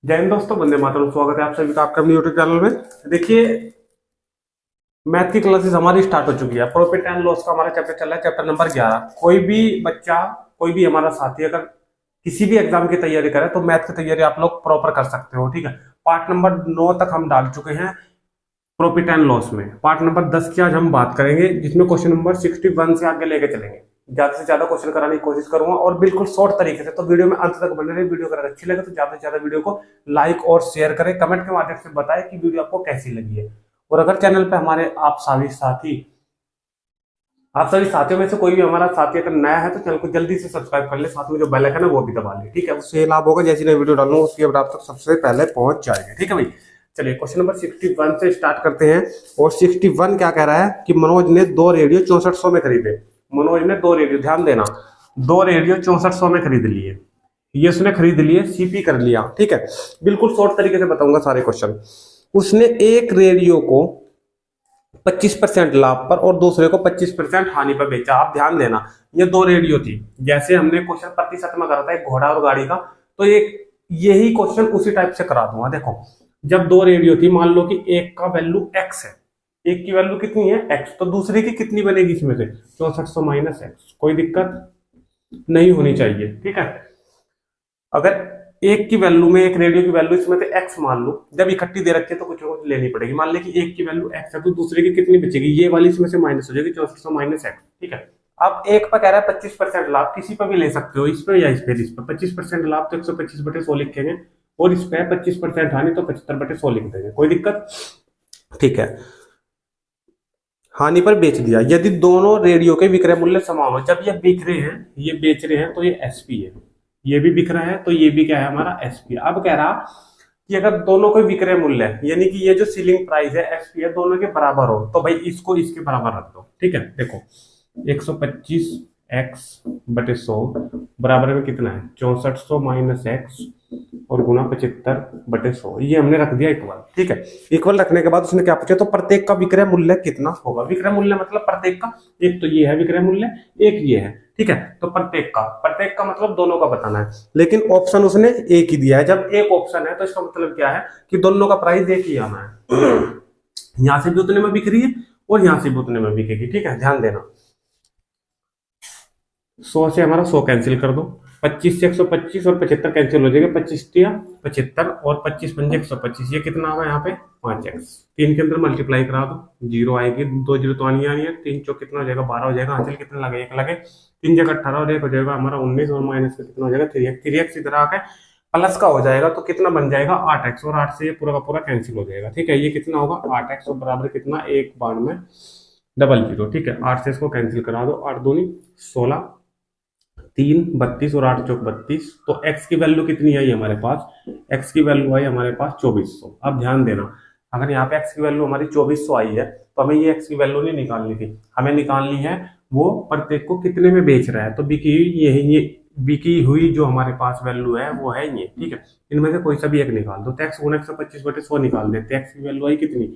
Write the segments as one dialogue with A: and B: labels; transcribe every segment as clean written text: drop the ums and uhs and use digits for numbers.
A: जय हिंद दोस्तों, वंदे मातरम। स्वागत है आप सभी का आपका अपने यूट्यूब चैनल में। देखिए, मैथ की क्लासेस हमारी स्टार्ट हो चुकी है। प्रॉफिट एंड लॉस का हमारा चैप्टर चल रहा है, चैप्टर नंबर 11। कोई भी बच्चा, कोई भी हमारा साथी अगर किसी भी एग्जाम की तैयारी करे तो मैथ की तैयारी आप लोग प्रॉपर कर सकते हो। ठीक है, पार्ट नंबर 9 तक हम डाल चुके हैं प्रॉफिट एंड लॉस में। पार्ट नंबर 10 की आज हम बात करेंगे, जिसमें क्वेश्चन नंबर 61 से आगे लेके चलेंगे। ज्यादा से ज्यादा क्वेश्चन कराने की कोशिश करूंगा और बिल्कुल शॉर्ट तरीके से। तो वीडियो में अंत तक बने रहे। वीडियो अगर अच्छी लगे तो ज्यादा से ज्यादा वीडियो को लाइक और शेयर करें। कमेंट के माध्यम से बताएं कि वीडियो आपको कैसी लगी है। और अगर चैनल पे हमारे आप सभी साथियों में से कोई भी हमारा साथी अगर नया है तो चैनल को जल्दी से सब्सक्राइब कर ले, साथ में जो बेल आइकन है वो भी दबा ले। ठीक है, उससे लाभ होगा, जैसी नई वीडियो डालूंगा उसकी अपडेट आप तक सबसे पहले पहुंच जाएगी। ठीक है भाई, चलिए क्वेश्चन नंबर 61 से स्टार्ट करते हैं। और 61 क्या कह रहा है कि मनोज ने 2 रेडियो 6400 में खरीदे। मनोज ने 2 रेडियो, ध्यान देना, 2 रेडियो 6400 में खरीद लिए। ये उसने खरीद लिए, सीपी कर लिया। ठीक है, बिल्कुल शॉर्ट तरीके से बताऊंगा सारे क्वेश्चन। उसने एक रेडियो को 25% लाभ पर और दूसरे को 25% हानि पर बेचा। आप ध्यान देना, ये 2 रेडियो थी। जैसे हमने क्वेश्चन प्रतिशत में करा था एक घोड़ा और गाड़ी का, तो एक यही क्वेश्चन उसी टाइप से करा दूंगा। देखो, जब 2 रेडियो थी, मान लो कि एक का वैल्यू एक्स है, एक की वैल्यू कितनी है एक्स, तो दूसरे की कितनी बनेगी इसमें से 6400 माइनस एक्स। कोई दिक्कत नहीं होनी चाहिए। ठीक है, अगर एक की वैल्यू में, एक रेडियो की वैल्यू इसमें से एक्स मान लो, जब इकट्ठी दे रखी है तो कुछ ना कुछ लेनी पड़ेगी। मान ले कि एक की वैल्यू एक्स है तो दूसरे की कितनी बचेगी, ये वाली इसमें से माइनस हो जाएगी 6400 माइनस एक्स। ठीक है, अब एक पर कह रहा है 25% लाभ, किसी पर भी ले सकते हो, इस पर या इस पर। इस पर 25% लाभ तो 125/100 लिखेंगे, और इस पर 25% हानि तो 75/100 लिख देंगे। कोई दिक्कत? ठीक है, हानि पर बेच दिया। यदि दोनों रेडियो के विक्रय मूल्य समान हो, जब ये बिक रहे हैं, ये बेच रहे हैं, तो ये एसपी है, ये भी बिक रहा है तो ये भी क्या है हमारा एसपी। अब कह रहा कि अगर दोनों के विक्रय मूल्य है, यानी कि ये जो सीलिंग प्राइस है एसपी है, दोनों के बराबर हो, तो भाई इसको इसके बराबर रख दो। ठीक है, देखो 125x/100 बराबर में कितना है 6400 माइनस एक्स और गुना 75/100। ये हमने रख दिया इक्वल। ठीक है, इक्वल रखने के बाद उसने क्या पूछा, तो प्रत्येक का विक्रय मूल्य कितना होगा। विक्रय मूल्य मतलब प्रत्येक का, एक तो ये है विक्रय मूल्य, एक ये है। ठीक है, तो प्रत्येक का मतलब दोनों का बताना है। लेकिन ऑप्शन उसने एक ही दिया है। जब एक ऑप्शन है तो इसका मतलब क्या है कि दोनों का प्राइस एक ही आना है। यहां से भी उतने में बिक रही है और यहां से भी उतने में बिकेगी। ठीक है, ध्यान देना, 100 से हमारा 100 कैंसिल कर दो, 25 से 125 और 75 कैंसिल हो जाएगा, 25 या 75 और 25 पंजे 125। ये कितना होगा यहाँ पे 5x। 3 के अंदर मल्टीप्लाई करा दो, जीरो आएगी, 2 जीरो तो आनी आनी है। 3 चौक कितना हो जाएगा 12 हो जाएगा। हासिल कितना लगे, 1 लगे, 3 जगह 18 हो जाएगा, हो जाएगा हमारा 19 और माइनस का कितना हो जाएगा 3x। 3x इधर आके प्लस का हो जाएगा तो कितना बन जाएगा 8x, और 8 से ये पूरा का पूरा कैंसिल हो जाएगा। ठीक है, ये कितना होगा 8x और बराबर कितना 1/00। ठीक है, 8 से इसको कैंसिल करा दो, 8 दूनी 16, 3 32 और 8 चौक 32। तो x की वैल्यू कितनी आई हमारे पास, x की वैल्यू आई हमारे पास 2400। अब ध्यान देना, अगर यहाँ पे x की वैल्यू हमारी 2400 आई है तो हमें ये x की वैल्यू नहीं निकालनी थी, हमें निकालनी है वो प्रत्येक को कितने में बेच रहा है। तो बिकी ये बिकी हुई जो हमारे पास वैल्यू है वो है ये। ठीक है, इनमें से कोई सा भी एक निकाल दो। तो x गुना 125/100 निकाल देते हैं। x की वैल्यू आई कितनी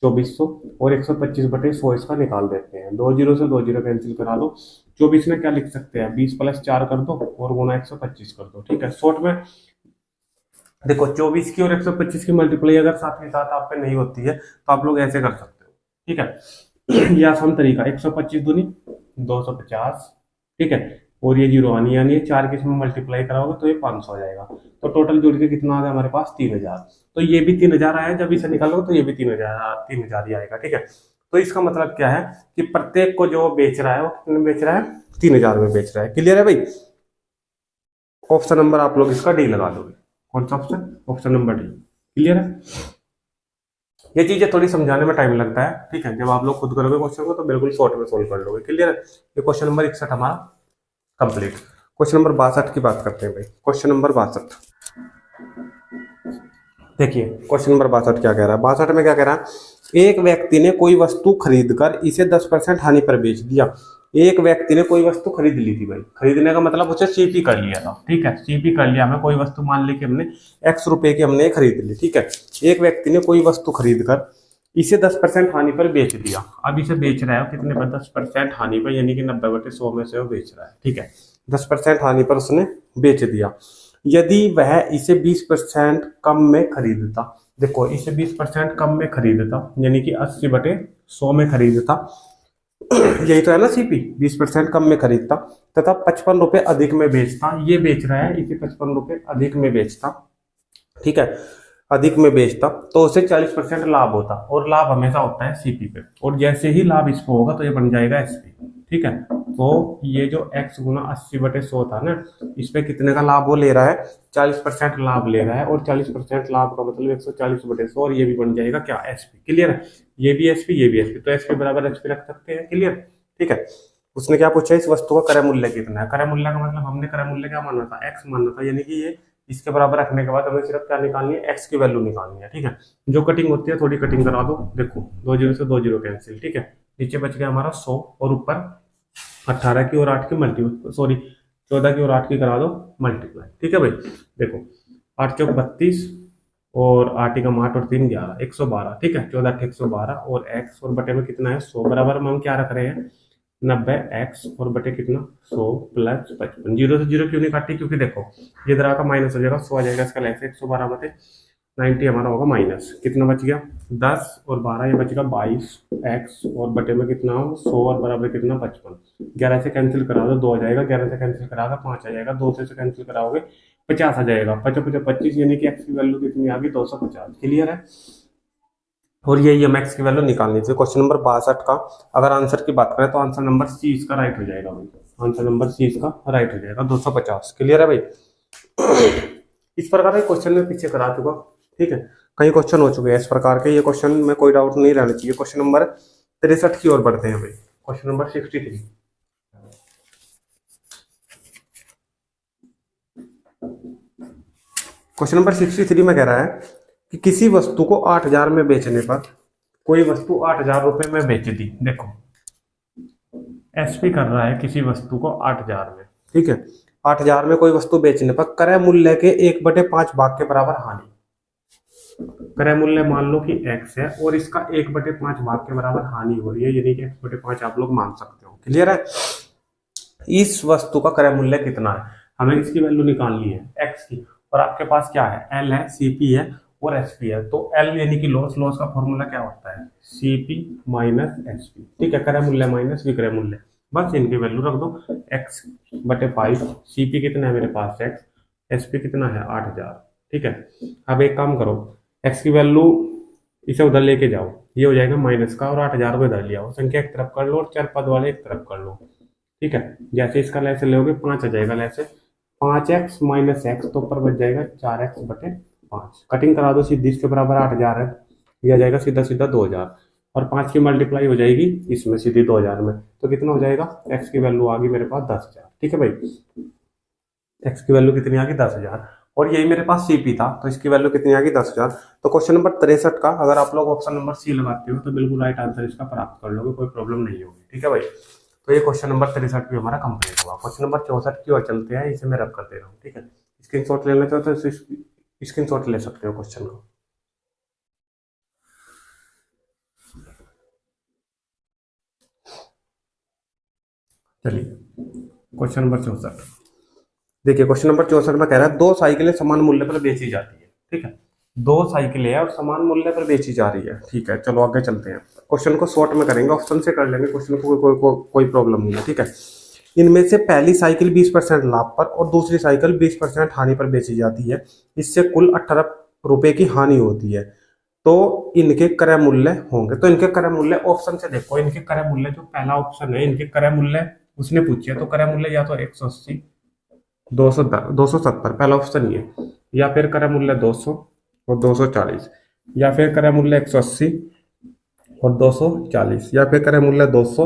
A: 2400 और 125/100 इसका निकाल देते हैं। 2 जीरो से 2 जीरो कैंसिल करा दो। 24 में क्या लिख सकते हैं 20 + 4 कर दो और गुना 125 कर दो। ठीक है, शॉर्ट में देखो 24 की और 125 की मल्टीप्लाई अगर साथ के साथ आप पे नहीं होती है तो आप लोग ऐसे कर सकते हो। ठीक है, ये आसान तरीका, 125 दूनी 250। ठीक है, और ये जीरो आनी आनी है, 4 के इसमें मल्टीप्लाई कराओगे तो ये 500 हो जाएगा। तो टोटल जोड़ के कितना आ गया हमारे पास 3000। तो ये भी 3000 आया, जब इसे निकालोगे तो ये भी 3000 ही आएगा। ठीक है, तो इसका मतलब क्या है कि प्रत्येक को जो बेच रहा है वो कितने में बेच रहा है 3000 में बेच रहा है। क्लियर है भाई? ऑप्शन नंबर आप लोग इसका डी लगा दोगे। कौन सा option? Option number D. Clear है? ये चीजें थोड़ी समझाने में टाइम लगता है। ठीक है, जब आप लोग खुद करोगे क्वेश्चन को तो बिल्कुल शॉर्ट में सोल्व कर लोगे। क्लियर है? ये क्वेश्चन नंबर 61 हमारा कंप्लीट। क्वेश्चन नंबर 62 की बात करते हैं भाई। क्वेश्चन नंबर 62 देखिए, क्वेश्चन नंबर 62 क्या कह रहा है। 62 में क्या कह रहा है, एक व्यक्ति ने कोई वस्तु खरीदकर इसे 10% हानि पर बेच दिया। एक व्यक्ति ने कोई वस्तु खरीद ली थी भाई, खरीदने का मतलब उसे सीपी कर लिया था। ठीक है, सीपी कर लिया, हमें कोई वस्तु मान ली कि हमने x रुपए की हमने खरीद ली। ठीक है, एक व्यक्ति ने कोई वस्तु खरीदकर इसे 10% हानि पर बेच दिया। अब इसे बेच रहा है कितने पर 10% हानि पर, यानी कि 90/100 में से वो बेच रहा है। ठीक है, 10% हानि पर उसने बेच दिया। यदि वह इसे 20% कम में खरीदता, देखो इसे 20% कम में खरीदता यानी कि 80/100 में खरीदता, यही तो है ना सीपी, 20% कम में खरीदता तथा 55 रुपए अधिक में बेचता, ये बेच रहा है इसे 55 रुपए अधिक में बेचता, ठीक है, अधिक में बेचता तो उसे 40% लाभ होता, और लाभ हमेशा होता है सीपी पे, और जैसे ही लाभ इस पे होगा तो ये बन जाएगा एसपी, ठीक है। तो ये जो x गुना 80/100 था ना, इस पे कितने का लाभ वो ले रहा है, 40% लाभ ले रहा है, और 40% लाभ का मतलब 140/100, और ये भी बन जाएगा क्या, एसपी, क्लियर है। ये भी एसपी, ये भी एसपी, तो एसपी बराबर एसपी रख सकते हैं, क्लियर, ठीक है। उसने क्या पूछा, इस वस्तु का क्रय मूल्य कितना है, क्रय मूल्य का मतलब हमने क्रय मूल्य क्या माना था, एक्स माना था, यानी कि ये इसके बराबर रखने के बाद हमें सिर्फ क्या निकालनी है, एक्स की वैल्यू निकालनी है, ठीक है। जो कटिंग होती है थोड़ी कटिंग करा दो, देखो 2 0 से 2 0 कैंसिल, ठीक है। नीचे बच गया हमारा 100, और ऊपर 18 की और 8 की मल्टीप्लाई, सॉरी 14 की और 8 की करा दो मल्टीप्लाई, ठीक है भाई। देखो 8 चौक 32 और 8 एकम 8 और 3 11, 112, ठीक है। 14 8 112, और एक्स और बटे में कितना है 100, बराबर हम क्या रख रहे हैं 90 एक्स, और बटे कितना 100 प्लस 55, 0 से 0 क्यों नहीं काटी, क्योंकि देखो ये इधर का माइनस हो जाएगा, 100 आ जाएगा, इसका लेस 112 बटे 90 हमारा होगा माइनस, कितना बच गया 10 और 12, ये बचेगा 22 एक्स, और बटे में कितना हो 100 और बराबर कितना 55, 11 से कैंसिल करा दो 2 आ जाएगा, 11 से कैंसिल करा दो 5 आ जाएगा, 2 से कैंसिल कराओगे 50 आ जाएगा, 55 25, यानी कि एक्स की वैल्यू कितनी आ गई 250, क्लियर है। और ये हम एक्स की वैल्यू निकालनी थी। क्वेश्चन नंबर 62 का अगर आंसर की बात करें तो आंसर नंबर सी इसका राइट हो जाएगा भाई, आंसर नंबर सी इसका राइट हो जाएगा 250, क्लियर है भाई। इस प्रकार के क्वेश्चन में पीछे करा चुका, ठीक है, कई क्वेश्चन हो चुके हैं इस प्रकार के, ये क्वेश्चन में कोई डाउट नहीं रहना चाहिए। क्वेश्चन नंबर 63 की ओर बढ़ते हैं भाई, क्वेश्चन नंबर 63। क्वेश्चन नंबर 63 में कह रहा है कि किसी वस्तु को 8000 में बेचने पर, कोई वस्तु 8000 रुपए में बेच दी, देखो एसपी कर रहा है किसी वस्तु को 8000 में, ठीक है, 8000 में कोई वस्तु बेचने पर क्रय मूल्य के 1/5 भाग के बराबर हानि, क्रय मूल्य मान लो कि x है और इसका 1/5 भाग के बराबर हानि हो रही है, यानी कि x/5 आप लोग मान सकते हो, क्लियर है। इस वस्तु का क्रय मूल्य कितना है, हमें इसकी वैल्यू निकालनी है x की, और आपके पास क्या है L है, CP है और SP है, तो L यानी कि लॉस, लॉस का फॉर्मूला क्या होता है CP माइनस SP, ठीक है, क्रय मूल्य माइनस विक्रय मूल्य, बस इनकी वैल्यू रख दो, x/5, CP कितना है मेरे पास x, SP कितना है 8000, ठीक है। अब एक काम करो, x की वैल्यू इसे उधर लेके जाओ, ये हो जाएगा माइनस का, और 8000 को इधर लिया, संख्या एक तरफ कर लो और चर पद वाले एक तरफ कर लो, ठीक है। जैसे इसका लैसे लोगे 5 आ जाएगा, लैसे 5x माइनस एक्स, तो ऊपर बच जाएगा 4x/5, कटिंग करा दो सीधी, इसके बराबर 8000 है, ये आ जाएगा सीधा सीधा 2000, और 5 की मल्टीप्लाई हो जाएगी इसमें सीधी 2000 में, तो कितना हो जाएगा x की वैल्यू आ गई मेरे पास 10,000, ठीक है भाई, x की वैल्यू कितनी आ गई 10,000, और यही मेरे पास CP था, तो इसकी वैल्यू कितनी आ गई 10,000। तो क्वेश्चन नंबर 63 का अगर आप लोग ऑप्शन नंबर सी लगाते हो तो बिल्कुल राइट आंसर इसका प्राप्त कर लोगे, कोई प्रॉब्लम नहीं होगी, ठीक है भाई। तो ये क्वेश्चन नंबर 63 भी हमारा कंप्लीट हुआ। क्वेश्चन नंबर 64 की ओर चलते हैं, इसे मैं रब कर दे रहा हूँ, ठीक है। स्क्रीनशॉट लेना चाहो तो स्क्रीनशॉट ले सकते हो क्वेश्चन को। चलिए क्वेश्चन नंबर 64 देखिए, क्वेश्चन नंबर 64 में कह रहा है 2 साइकिलें समान मूल्य पर बेची जाती है, ठीक है, 2 साइकिलें और समान मूल्य पर बेची जा रही है, ठीक है। चलो आगे चलते हैं, क्वेश्चन को शॉर्ट में करेंगे, ऑप्शन से कर लेंगे, क्वेश्चन को कोई प्रॉब्लम नहीं है, ठीक है। इनमें से पहली साइकिल 20% लाभ पर और दूसरी साइकिल 20% हानि पर बेची जाती है, इससे कुल 18 रुपए की हानि होती है, तो इनके क्रय मूल्य होंगे। तो इनके क्रय मूल्य ऑप्शन से देखो, इनके क्रय मूल्य जो पहला ऑप्शन है, इनके क्रय मूल्य उसने पूछे, तो क्रय मूल्य या तो 180 270 पहला ऑप्शन ये, या फिर क्रय मूल्य 200 और 240, या फिर क्रय मूल्य 180 और 240, या फिर क्रय मूल्य 200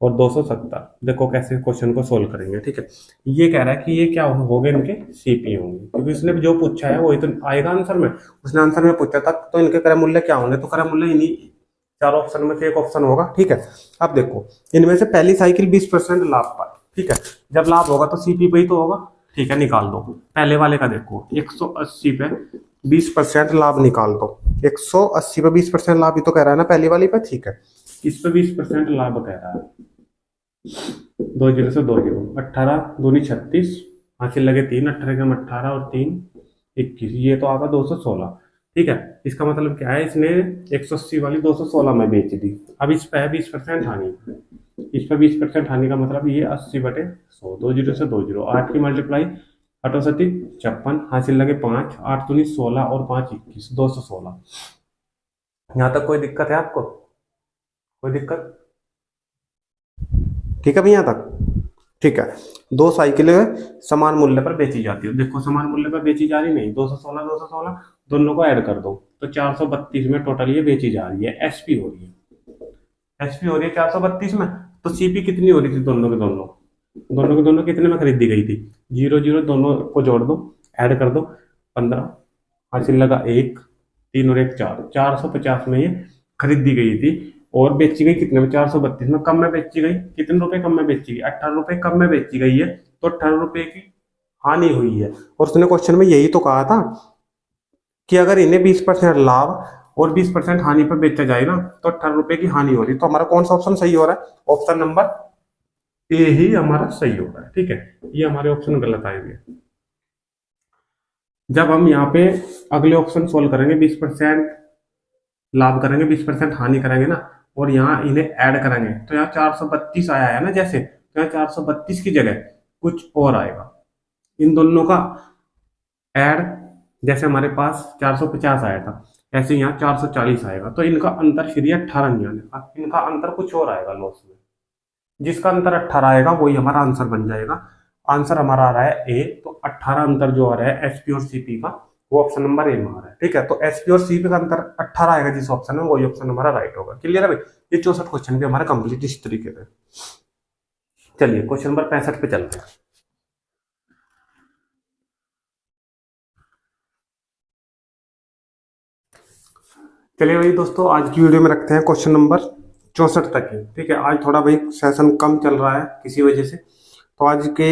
A: और 270। देखो कैसे क्वेश्चन को सोल्व करेंगे, ठीक है। ये कह रहा है कि ये क्या होंगे, इनके CP होंगे, क्योंकि इसने जो पूछा है वही तो आएगा आंसर में, उसने आंसर में पूछा था, तो इनके क्रय मूल्य क्या होंगे, तो क्रय मूल्य इन्हीं 4 ऑप्शन में से एक ऑप्शन होगा, ठीक है। अब देखो इनमें से पहली साइकिल 20% लाभ पर, ठीक है, जब लाभ होगा तो CP पे ही तो होगा, ठीक है, निकाल दो। पहले वाले का देखो 180 पे 20% लाभ निकाल दो, 180 पे 20% लाभ ही तो कह रहा है ना पहली वाली पे, ठीक है। इस पे 20% लाभ कह रहा है, 2 0 से 2 0, 18 दूनी 36 हासिल लगे 3, 18 में 18 और 3 21, ये तो आगा 216। ठीक है, इसका मतलब क्या है, इसने 180 वाली 216 में बेच दी। अब इस पे है 20% हानि, इस पे 20% हानि का मतलब ये 80/100, 2 जीरो से 2 जीरो, 8 की मल्टीप्लाई 8 56, हासिल लगे 5, 8 दूनी 16 और 5 21, 216। यहाँ तक कोई दिक्कत है आपको? कोई दिक्कत? ठीक है भैया, यहाँ तक ठीक है। दो साइकिलें समान मूल्य पर बेची जाती है, देखो समान मूल्य पर बेची जा रही नहीं, 216 216 दोनों को ऐड कर दो तो 432 में टोटल ये बेची जा रही है, एसपी हो रही है, एसपी हो रही है 432 में। तो सीपी कितनी हो रही थी दोनों के दोनों, दोनों के दोनों कितने में खरीदी गई थी? 0 0 दोनों को जोड़ दो, ऐड कर दो, 15, हासिल लगा 1, 3 और 1 4, 450 में ये खरीदी गई थी। और बेची गई कितने में? 432 में। कम में बेची गई, कितने रुपए कम में बेची गई? 18 रुपए कम में बेची गई है, तो 18 रुपए की हानि हुई है। और उसने क्वेश्चन में यही तो कहा था कि अगर इन्हें 20% लाभ और 20% हानि पर बेचा जाए ना, तो 18 रुपए की हानि हो रही। तो हमारा कौन सा ऑप्शन सही हो रहा है? ऑप्शन नंबर ए ही हमारा सही हो रहा है। ठीक है, ये हमारे ऑप्शन गलत आए हुए। जब हम यहाँ पे अगले ऑप्शन सोल्व करेंगे, 20% लाभ करेंगे, 20% हानि करेंगे ना, और यहाँ इन्हें ऐड करेंगे, तो यहाँ 432 आया है ना जैसे, तो यहाँ 432 की जगह कुछ और आएगा। इन दोनों का ऐड, जैसे हमारे पास 450 आया था, ऐसे यहाँ 440 आएगा, तो इनका अंतर फिर 18 नहीं आने, इनका अंतर कुछ और आएगा लॉस में। जिसका अंतर 18 आएगा वही हमारा आंसर बन जाएगा। आंसर हमारा आ रहा है ए, तो 18 अंतर जो आ रहा है एसपी और सीपी का, वो ऑप्शन नंबर ए में आ रहा है। ठीक है, तो एसपी और सीपी का अंतर 18 आएगा जिस ऑप्शन में, वही ऑप्शन हमारा राइट होगा। क्लियर है भाई? ये 64 क्वेश्चन भी हमारा कंप्लीट इस तरीके से। चलिए क्वेश्चन नंबर 65 पे चलते हैं। चलिए भाई दोस्तों, आज की वीडियो में रखते हैं क्वेश्चन नंबर 64 तक ही। ठीक है, आज थोड़ा भाई सेशन कम चल रहा है किसी वजह से, तो आज के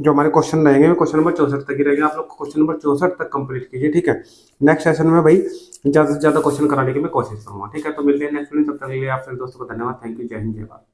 A: जो हमारे क्वेश्चन रहेंगे वो क्वेश्चन नंबर 64 तक ही रहेंगे। आप लोग क्वेश्चन नंबर 64 तक कंप्लीट कीजिए। ठीक है, नेक्स्ट सेशन में भाई ज़्यादा से ज़्यादा क्वेश्चन कराने की मैं कोशिश करूँगा। ठीक है, तो मिलते हैं नेक्स्ट वीडियो, तब तक के लिए आप सभी दोस्तों को धन्यवाद। थैंक यू, जय हिंद, जय भारत।